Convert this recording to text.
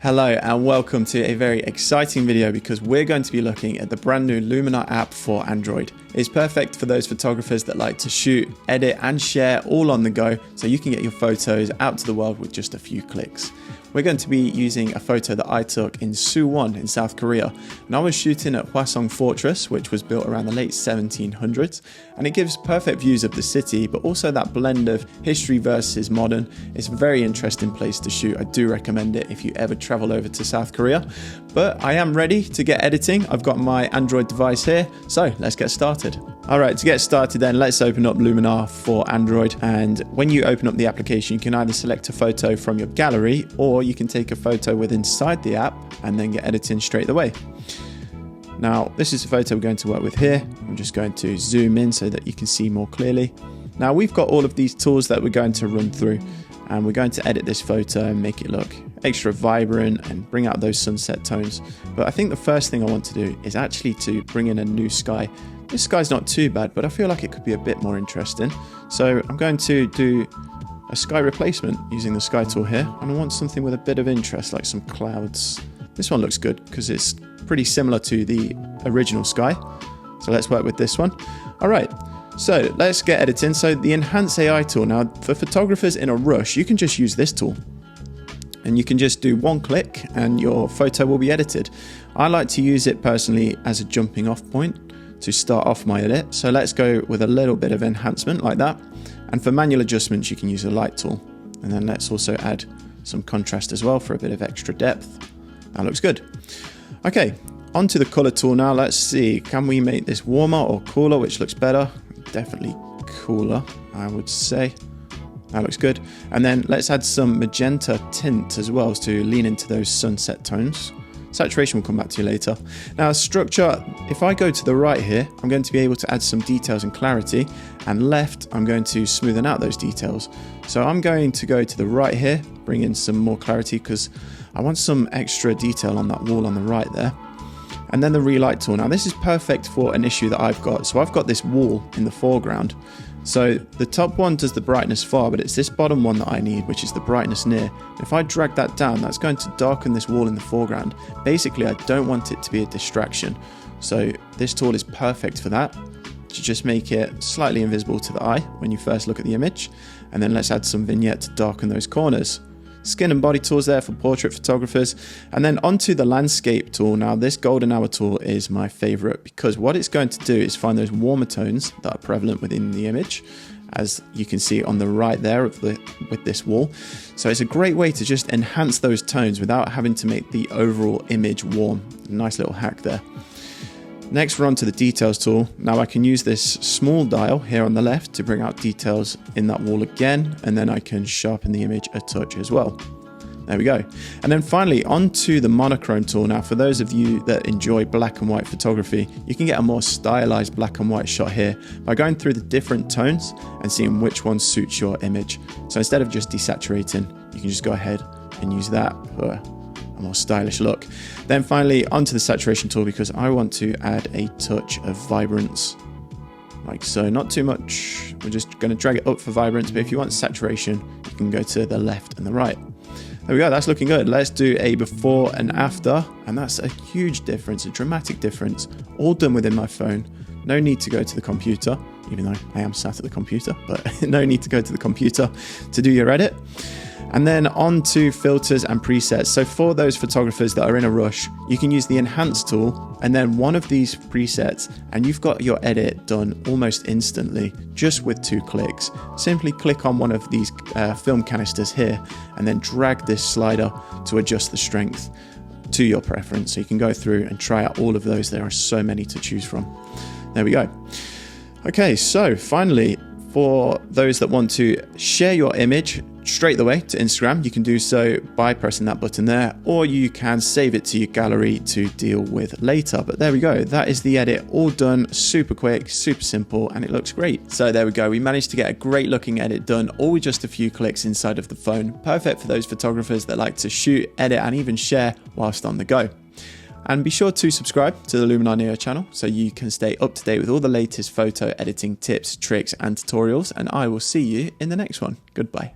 Hello and welcome to a very exciting video because we're going to be looking at the brand new Luminar app for Android. It's perfect for those photographers that like to shoot, edit and share all on the go so you can get your photos out to the world with just a few clicks. We're going to be using a photo that I took in Suwon in South Korea, and I was shooting at Hwasong Fortress, which was built around the late 1700s, and it gives perfect views of the city but also that blend of history versus modern. It's a very interesting place to shoot. I do recommend it if you ever travel over to South Korea. But I am ready to get editing. I've got my Android device here, so let's get started. Alright, to get started then, let's open up Luminar for Android, and when you open up the application you can either select a photo from your gallery or you can take a photo with inside the app and then get editing straight away. Now this is the photo we're going to work with here. I'm just going to zoom in so that you can see more clearly. Now we've got all of these tools that we're going to run through, and we're going to edit this photo and make it look extra vibrant and bring out those sunset tones. But I think the first thing I want to do is actually to bring in a new sky. This sky's not too bad, but I feel like it could be a bit more interesting. So I'm going to do a sky replacement using the sky tool here, and I want something with a bit of interest, like some clouds. This one looks good because it's pretty similar to the original sky. So let's work with this one. All right. So let's get editing. So the Enhance AI tool. Now for photographers in a rush, you can just use this tool and you can just do one click and your photo will be edited. I like to use it personally as a jumping off point to start off my edit. So let's go with a little bit of enhancement like that. And for manual adjustments, you can use a light tool. And then let's also add some contrast as well for a bit of extra depth. That looks good. Okay, onto the color tool now. Let's see, can we make this warmer or cooler, which looks better? Definitely cooler, I would say. That looks good. And then let's add some magenta tint as well to lean into those sunset tones. Saturation will come back to you later. Now structure, if I go to the right here, I'm going to be able to add some details and clarity, and left, I'm going to smoothen out those details. So I'm going to go to the right here, bring in some more clarity because I want some extra detail on that wall on the right there. And then the relight tool. Now this is perfect for an issue that I've got. So I've got this wall in the foreground. So the top one does the brightness far, but it's this bottom one that I need, which is the brightness near. If I drag that down, that's going to darken this wall in the foreground. Basically, I don't want it to be a distraction. So this tool is perfect for that, to just make it slightly invisible to the eye when you first look at the image. And then let's add some vignette to darken those corners. Skin and body tools there for portrait photographers. And then onto the landscape tool. Now this golden hour tool is my favorite because what it's going to do is find those warmer tones that are prevalent within the image, as you can see on the right there with this wall. So it's a great way to just enhance those tones without having to make the overall image warm. Nice little hack there. Next we're on to the details tool. Now I can use this small dial here on the left to bring out details in that wall again, and then I can sharpen the image a touch as well. There we go. And then finally onto the monochrome tool. Now for those of you that enjoy black and white photography, you can get a more stylized black and white shot here by going through the different tones and seeing which one suits your image. So instead of just desaturating, you can just go ahead and use that for a more stylish look. Then finally onto the saturation tool because I want to add a touch of vibrance, like so. Not too much, we're just going to drag it up for vibrance, but if you want saturation you can go to the left and the right. There we go, that's looking good. Let's do a before and after, and that's a huge difference, a dramatic difference, all done within my phone. No need to go to the computer, even though I am sat at the computer, but no need to go to the computer to do your edit. And then on to filters and presets. So for those photographers that are in a rush, you can use the Enhance tool and then one of these presets, and you've got your edit done almost instantly, just with 2 clicks. Simply click on one of these film canisters here and then drag this slider to adjust the strength to your preference. So you can go through and try out all of those. There are so many to choose from. There we go. Okay, so finally, for those that want to share your image straight away to Instagram, you can do so by pressing that button there, or you can save it to your gallery to deal with later. But there we go, that is the edit all done, super quick, super simple, and it looks great. So there we go, we managed to get a great looking edit done all with just a few clicks inside of the phone. Perfect for those photographers that like to shoot, edit and even share whilst on the go. And be sure to subscribe to the Luminar Neo channel so you can stay up to date with all the latest photo editing tips, tricks and tutorials, and I will see you in the next one. Goodbye.